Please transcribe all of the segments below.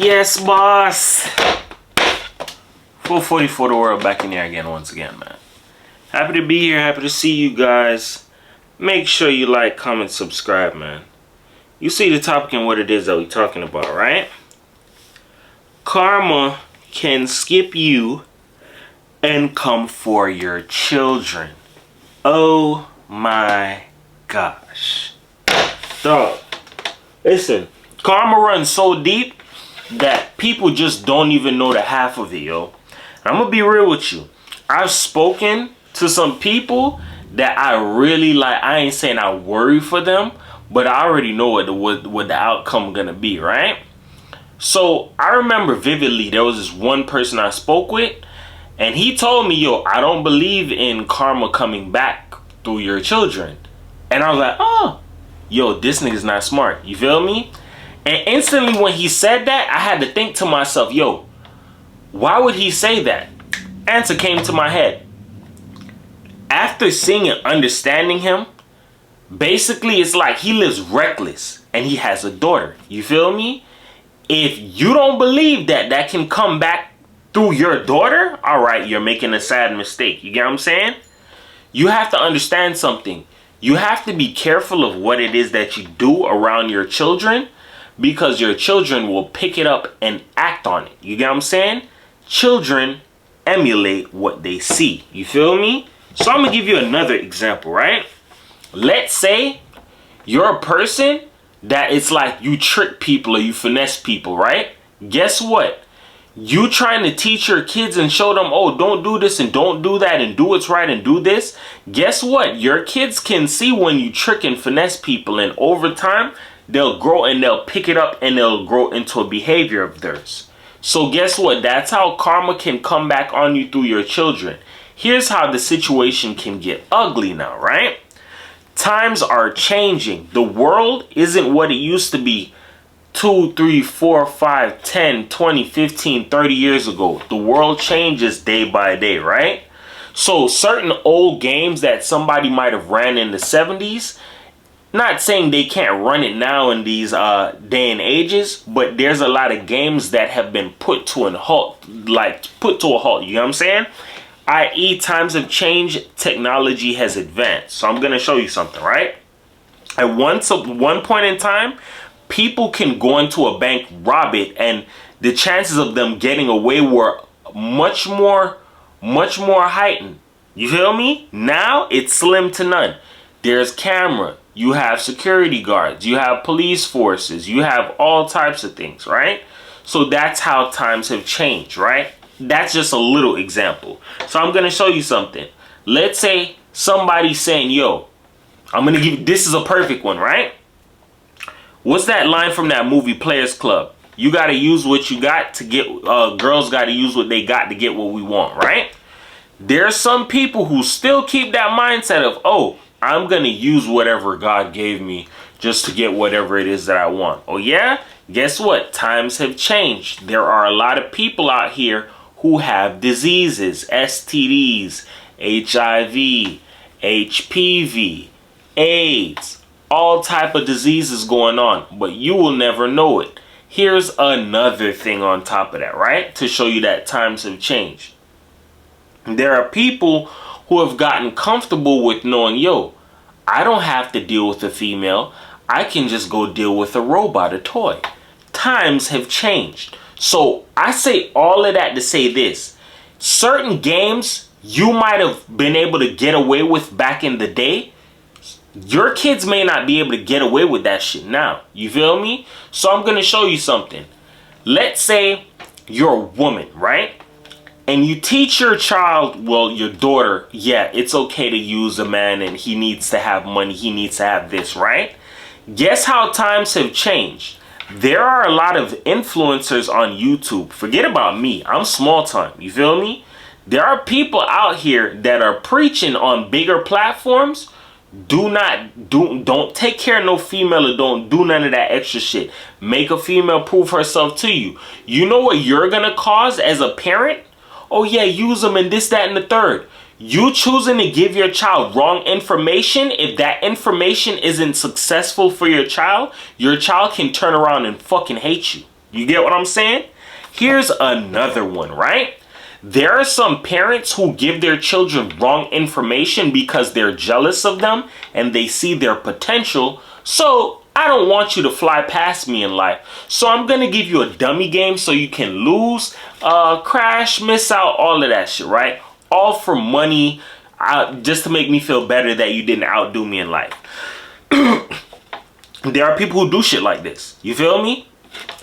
Yes, boss. 444 the world back in there again once again, man. Happy to be here. Happy to see you guys. Make sure you like, comment, subscribe, man. You see the topic and what it is that we're talking about, right? Karma can skip you and come for your children. Oh my gosh. Dog. Listen, karma runs so deep that people just don't even know the half of it, yo. I'm gonna be real with you. I've spoken to some people that I really like. I ain't saying I worry for them, but I already know what the outcome gonna be, right? So I remember vividly there was this one person I spoke with, and he told me, yo, I don't believe in karma coming back through your children. And I was like, oh, yo, this nigga's not smart. You feel me? And instantly when he said that, I had to think to myself, yo, why would he say that? Answer came to my head. After seeing and understanding him, basically it's like he lives reckless and he has a daughter. You feel me? If you don't believe that that can come back through your daughter, all right, you're making a sad mistake. You get what I'm saying? You have to understand something. You have to be careful of what it is that you do around your children, because your children will pick it up and act on it. You get what I'm saying? Children emulate what they see. You feel me? So I'm going to give you another example, right? Let's say you're a person that it's like you trick people or you finesse people, right? Guess what? You trying to teach your kids and show them, oh, don't do this and don't do that and do what's right and do this. Guess what? Your kids can see when you trick and finesse people, and over time, they'll grow and they'll pick it up and they'll grow into a behavior of theirs. So guess what? That's how karma can come back on you through your children. Here's how the situation can get ugly now, right? Times are changing. The world isn't what it used to be 2, 3, 4, 5, 10, 20, 15, 30 years ago. The world changes day by day, right? So certain old games that somebody might have ran in the 70s, not saying they can't run it now in these day and ages, but there's a lot of games that have been put to a halt, you know what I'm saying? I.e., times have changed, technology has advanced. So I'm going to show you something, right? At one point in time, people can go into a bank, rob it, and the chances of them getting away were much more heightened. You feel me? Now it's slim to none. There's camera. You have security guards. You have police forces. You have all types of things, right? So that's how times have changed, right? That's just a little example. So I'm going to show you something. Let's say somebody's saying, yo, I'm going to give you, this is a perfect one, right? What's that line from that movie Players Club? You got to use what you got to get, girls got to use what they got to get what we want, right? There's some people who still keep that mindset of, oh, I'm going to use whatever God gave me just to get whatever it is that I want. Oh yeah? Guess what? Times have changed. There are a lot of people out here who have diseases, STDs, HIV, HPV, AIDS, all type of diseases going on, but you will never know it. Here's another thing on top of that, right? To show you that times have changed. There are people who have gotten comfortable with knowing, yo, I don't have to deal with a female. I can just go deal with a robot, a toy. Times have changed. So I say all of that to say this. Certain games you might have been able to get away with back in the day, your kids may not be able to get away with that shit now. You feel me? So I'm going to show you something. Let's say you're a woman, right? And you teach your child, well, your daughter, yeah, it's okay to use a man and he needs to have money. He needs to have this, right? Guess how times have changed? There are a lot of influencers on YouTube. Forget about me. I'm small time. You feel me? There are people out here that are preaching on bigger platforms. Don't take care of no female, or don't do none of that extra shit. Make a female prove herself to you. You know what you're going to cause as a parent? Oh yeah, use them and this, that, and the third. You choosing to give your child wrong information, if that information isn't successful for your child can turn around and fucking hate you. You get what I'm saying? Here's another one, right? There are some parents who give their children wrong information because they're jealous of them and they see their potential. So I don't want you to fly past me in life. So I'm going to give you a dummy game so you can lose, crash, miss out, all of that shit, right? All for money, just to make me feel better that you didn't outdo me in life. There are people who do shit like this. You feel me?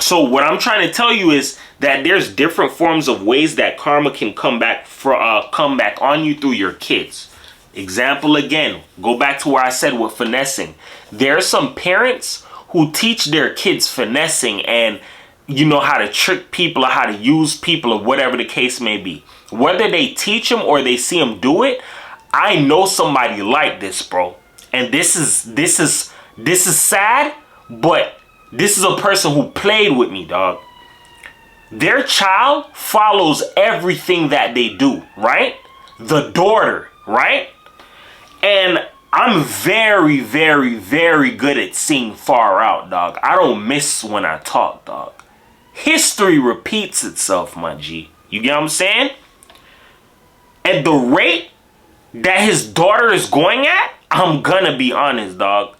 So what I'm trying to tell you is that there's different forms of ways that karma can come back on you through your kids. Example again, go back to where I said with finessing. There are some parents who teach their kids finessing and you know how to trick people or how to use people or whatever the case may be. Whether they teach them or they see them do it, I know somebody like this, bro. And this is sad, but this is a person who played with me, dog. Their child follows everything that they do, right? The daughter, right? And I'm very, very, very good at seeing far out, dog. I don't miss when I talk, dog. History repeats itself, my G. You get what I'm saying? At the rate that his daughter is going at, I'm gonna be honest, dog.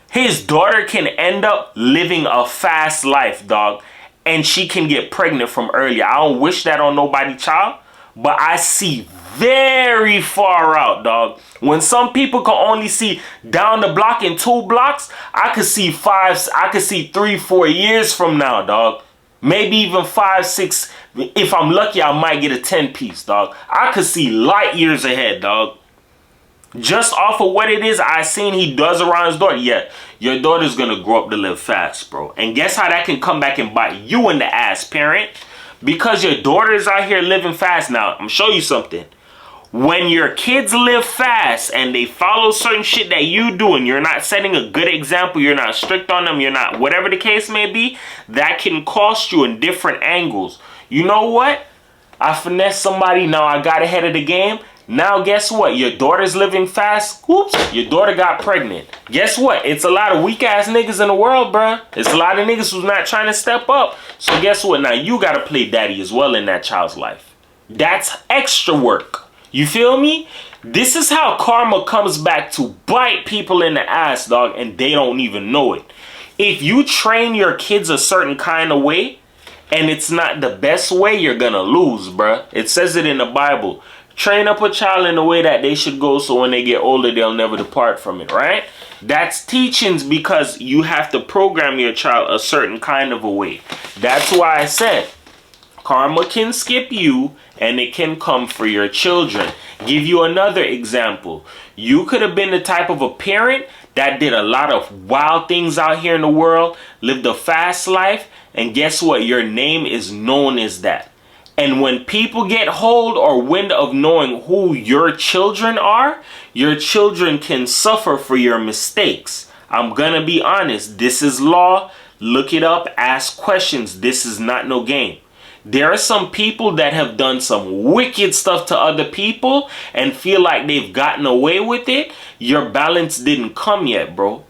His daughter can end up living a fast life, dog. And she can get pregnant from early. I don't wish that on nobody's child. But I see very far out, dog. When some people can only see down the block in 2 blocks, I could see 3, 4 years from now, dog. Maybe even 5, 6. If I'm lucky, I might get a 10-piece, dog. I could see light years ahead, dog. Just off of what it is I seen he does around his daughter. Yeah, your daughter's gonna grow up to live fast, bro. And guess how that can come back and bite you in the ass, parent? Because your daughter is out here living fast. Now, I'm gonna show you something. When your kids live fast and they follow certain shit that you do and you're not setting a good example, you're not strict on them, you're not, whatever the case may be, that can cost you in different angles. You know what? I finessed somebody, now I got ahead of the game. Now guess what? Your daughter's living fast. Oops, your daughter got pregnant. Guess what? It's a lot of weak ass niggas in the world, bruh. It's a lot of niggas who's not trying to step up. So guess what? Now you gotta play daddy as well in that child's life. That's extra work. You feel me? This is how karma comes back to bite people in the ass, dog, and they don't even know it. If you train your kids a certain kind of way and it's not the best way, you're gonna lose, bruh. It says it in the Bible. Train up a child in the way that they should go so when they get older, they'll never depart from it, right? That's teachings because you have to program your child a certain kind of a way. That's why I said karma can skip you and it can come for your children. Give you another example. You could have been the type of a parent that did a lot of wild things out here in the world, lived a fast life, and guess what? Your name is known as that. And when people get hold or wind of knowing who your children are, your children can suffer for your mistakes. I'm gonna be honest. This is law. Look it up. Ask questions. This is not no game. There are some people that have done some wicked stuff to other people and feel like they've gotten away with it. Your balance didn't come yet, bro.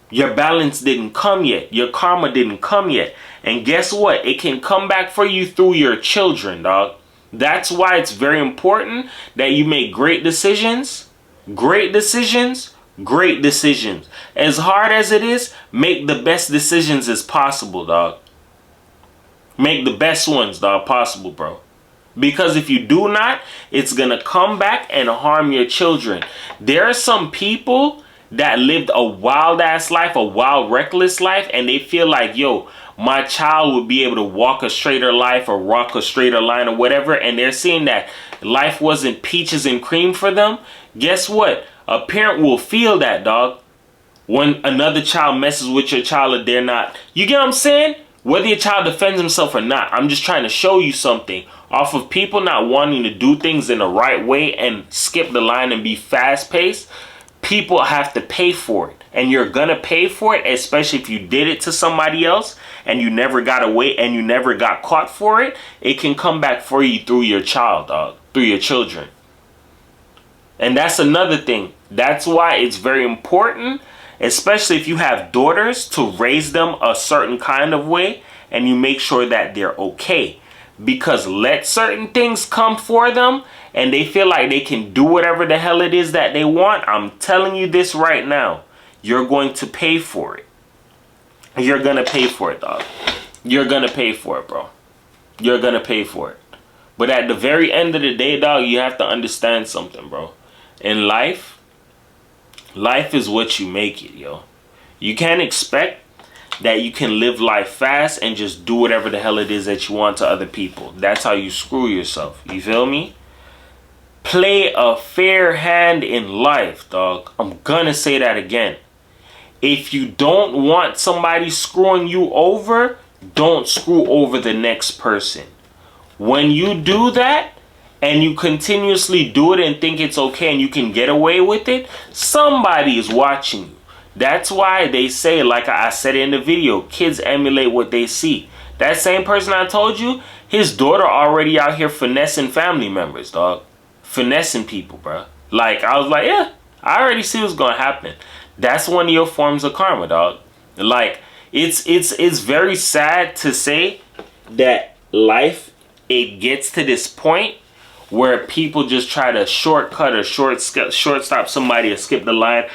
Your balance didn't come yet. Your karma didn't come yet. And guess what? It can come back for you through your children, dog. That's why it's very important that you make great decisions. Great decisions. Great decisions. As hard as it is, make the best decisions as possible, dog. Make the best ones, dog, possible, bro. Because if you do not, it's going to come back and harm your children. There are some people that lived a wild ass life, a wild reckless life, and they feel like, yo, my child would be able to walk a straighter life or walk a straighter line or whatever, and they're seeing that life wasn't peaches and cream for them. Guess what? A parent will feel that, dog, when another child messes with your child or they're not. You get what I'm saying? Whether your child defends himself or not, I'm just trying to show you something. Off of people not wanting to do things in the right way and skip the line and be fast-paced, people have to pay for it. And you're gonna pay for it, especially if you did it to somebody else and you never got away and you never got caught for it. It can come back for you through your child, dog, through your children. And that's another thing. That's why it's very important, especially if you have daughters, to raise them a certain kind of way and you make sure that they're okay. Because let certain things come for them and they feel like they can do whatever the hell it is that they want. I'm telling you this right now. You're going to pay for it. You're going to pay for it, dog. You're going to pay for it, bro. You're going to pay for it. But at the very end of the day, dog, you have to understand something, bro. In life is what you make it, yo. You can't expect that you can live life fast and just do whatever the hell it is that you want to other people. That's how you screw yourself. You feel me? Play a fair hand in life, dog. I'm gonna say that again. If you don't want somebody screwing you over, don't screw over the next person. When you do that, and you continuously do it and think it's okay and you can get away with it, somebody is watching you. That's why they say, like I said in the video, kids emulate what they see. That same person I told you, his daughter already out here finessing family members, dog. Finessing people, bro. Like, I was like, yeah, I already see what's going to happen. That's one of your forms of karma, dog. Like, it's very sad to say that life, it gets to this point where people just try to shortcut or shortstop somebody or skip the line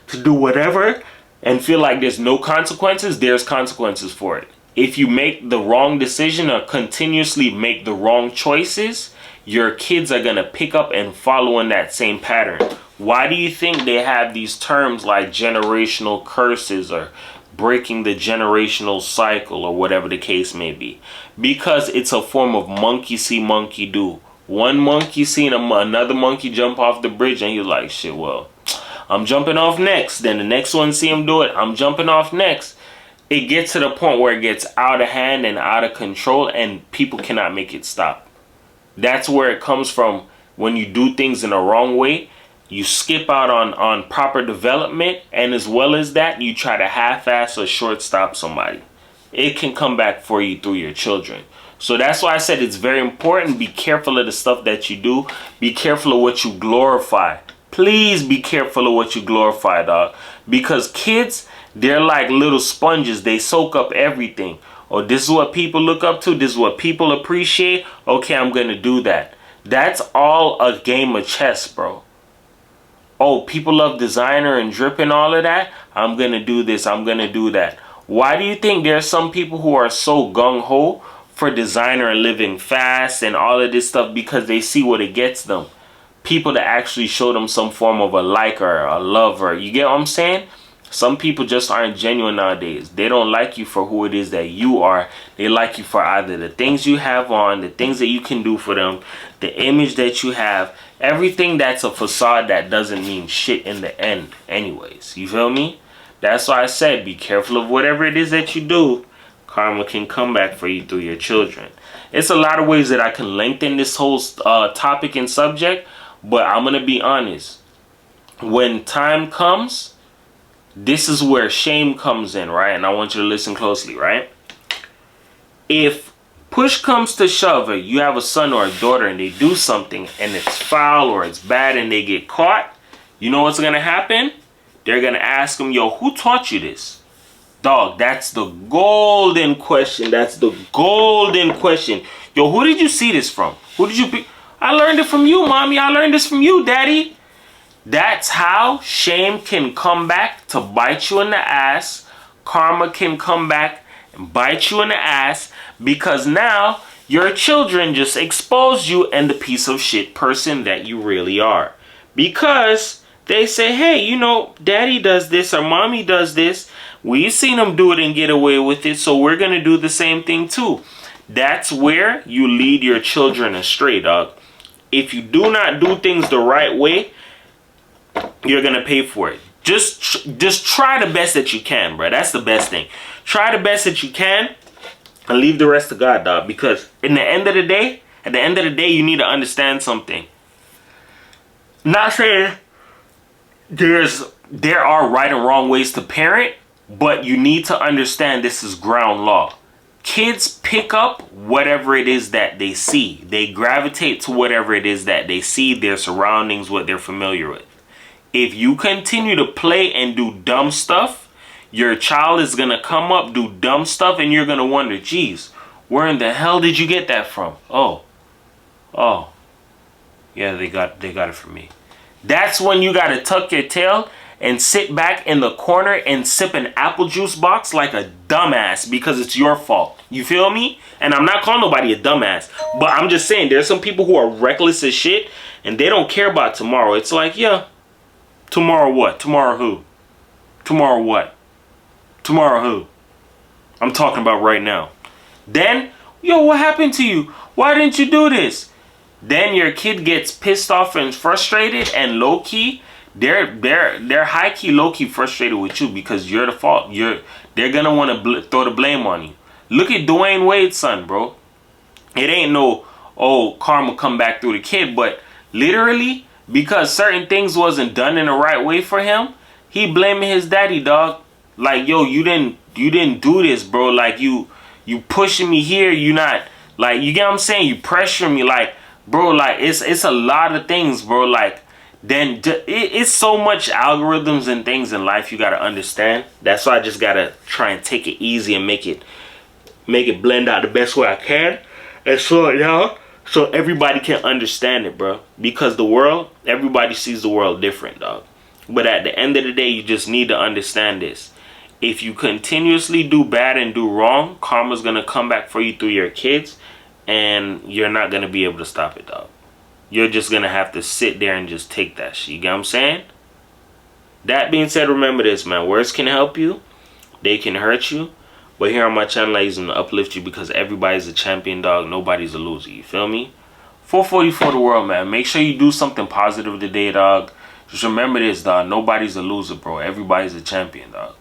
to do whatever and feel like there's no consequences. There's consequences for it. If you make the wrong decision or continuously make the wrong choices, your kids are going to pick up and follow in that same pattern. Why do you think they have these terms like generational curses or breaking the generational cycle or whatever the case may be? Because it's a form of monkey see, monkey do. One monkey seen another monkey jump off the bridge and he was like, shit, well, I'm jumping off next. Then the next one see him do it. I'm jumping off next. It gets to the point where it gets out of hand and out of control and people cannot make it stop. That's where it comes from. When you do things in the wrong way, you skip out on proper development, and as well as that, you try to half-ass or shortstop somebody. It can come back for you through your children. So that's why I said it's very important. Be careful of the stuff that you do. Be careful of what you glorify. Please be careful of what you glorify, dog. Because kids, they're like little sponges. They soak up everything. Oh, this is what people look up to. This is what people appreciate. Okay, I'm going to do that. That's all a game of chess, bro. Oh, people love designer and drip and all of that. I'm going to do this. I'm going to do that. Why do you think there are some people who are so gung-ho for designer and living fast and all of this stuff? Because they see what it gets them. People that actually show them some form of a like or a lover. You get what I'm saying? Some people just aren't genuine nowadays. They don't like you for who it is that you are. They like you for either the things you have on, the things that you can do for them, the image that you have, everything that's a facade that doesn't mean shit in the end anyways. You feel me? That's why I said be careful of whatever it is that you do. Karma can come back for you through your children. It's a lot of ways that I can lengthen this whole topic and subject, but I'm going to be honest. When time comes, this is where shame comes in, right? And I want you to listen closely, right? If push comes to shove, or you have a son or a daughter and they do something and it's foul or it's bad and they get caught, you know what's going to happen? They're going to ask them, yo, who taught you this? Dog, that's the golden question. That's the golden question. Yo, who did you see this from? Who did you pick? I learned it from you, mommy. I learned this from you, daddy. That's how shame can come back to bite you in the ass. Karma can come back and bite you in the ass because now your children just exposed you and the piece of shit person that you really are. Because they say, hey, you know, daddy does this or mommy does this. We've seen them do it and get away with it, so we're going to do the same thing too. That's where you lead your children astray, dog. If you do not do things the right way, you're going to pay for it. Just try the best that you can, bro. That's the best thing. Try the best that you can and leave the rest to God, dog. Because at the end of the day, you need to understand something. Not saying there are right and wrong ways to parent, but you need to understand this is ground law. Kids pick up whatever it is that they see. They gravitate to whatever it is that they see, their surroundings, what they're familiar with. If you continue to play and do dumb stuff, Your child is gonna come up, do dumb stuff, and you're gonna wonder, geez, where in the hell did you get that from? Oh, yeah, they got it from me. That's when you gotta tuck your tail and sit back in the corner and sip an apple juice box like a dumbass because it's your fault. You feel me? And I'm not calling nobody a dumbass, but I'm just saying there's some people who are reckless as shit and they don't care about tomorrow. It's like, yeah, tomorrow what? Tomorrow who? Tomorrow what? Tomorrow who? I'm talking about right now. Then, yo, what happened to you? Why didn't you do this? Then your kid gets pissed off and frustrated, and low key, they're high key, low key frustrated with you because you're the fault. They're gonna want to throw the blame on you. Look at Dwayne Wade's son, bro. It ain't no karma come back through the kid, but literally because certain things wasn't done in the right way for him, he blaming his daddy, dog. Like, yo, you didn't do this, bro. Like you pushing me here. You not like, you get what I'm saying? You pressure me, like, bro. Like it's a lot of things, bro. Like, then it's so much algorithms and things in life you gotta understand. That's why I just gotta try and take it easy and make it blend out the best way I can and slow it down so everybody can understand it, bro. Because the world, everybody sees the world different, dog. But at the end of the day, you just need to understand this. If you continuously do bad and do wrong, karma's gonna come back for you through your kids, and you're not gonna be able to stop it, dog. You're just gonna have to sit there and just take that shit. You get what I'm saying? That being said, remember this, man. Words can help you, they can hurt you, but here on my channel I use them to uplift you because everybody's a champion, dog. Nobody's a loser. You feel me? 440 for the world, man. Make sure you do something positive today, dog. Just remember this, dog. Nobody's a loser, bro. Everybody's a champion, dog.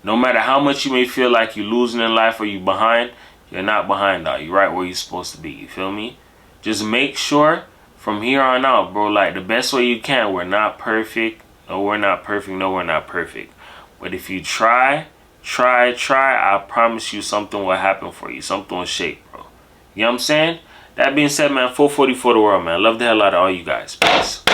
No matter how much you may feel like you're losing in life or you behind, you're not behind, dog. You're right where you're supposed to be. You feel me? Just make sure from here on out, bro, like the best way you can. We're not perfect. No, we're not perfect. No, we're not perfect. But if you try, I promise you something will happen for you. Something will shake, bro. You know what I'm saying? That being said, man, 440 for the world, man. Love the hell out of all you guys. Peace.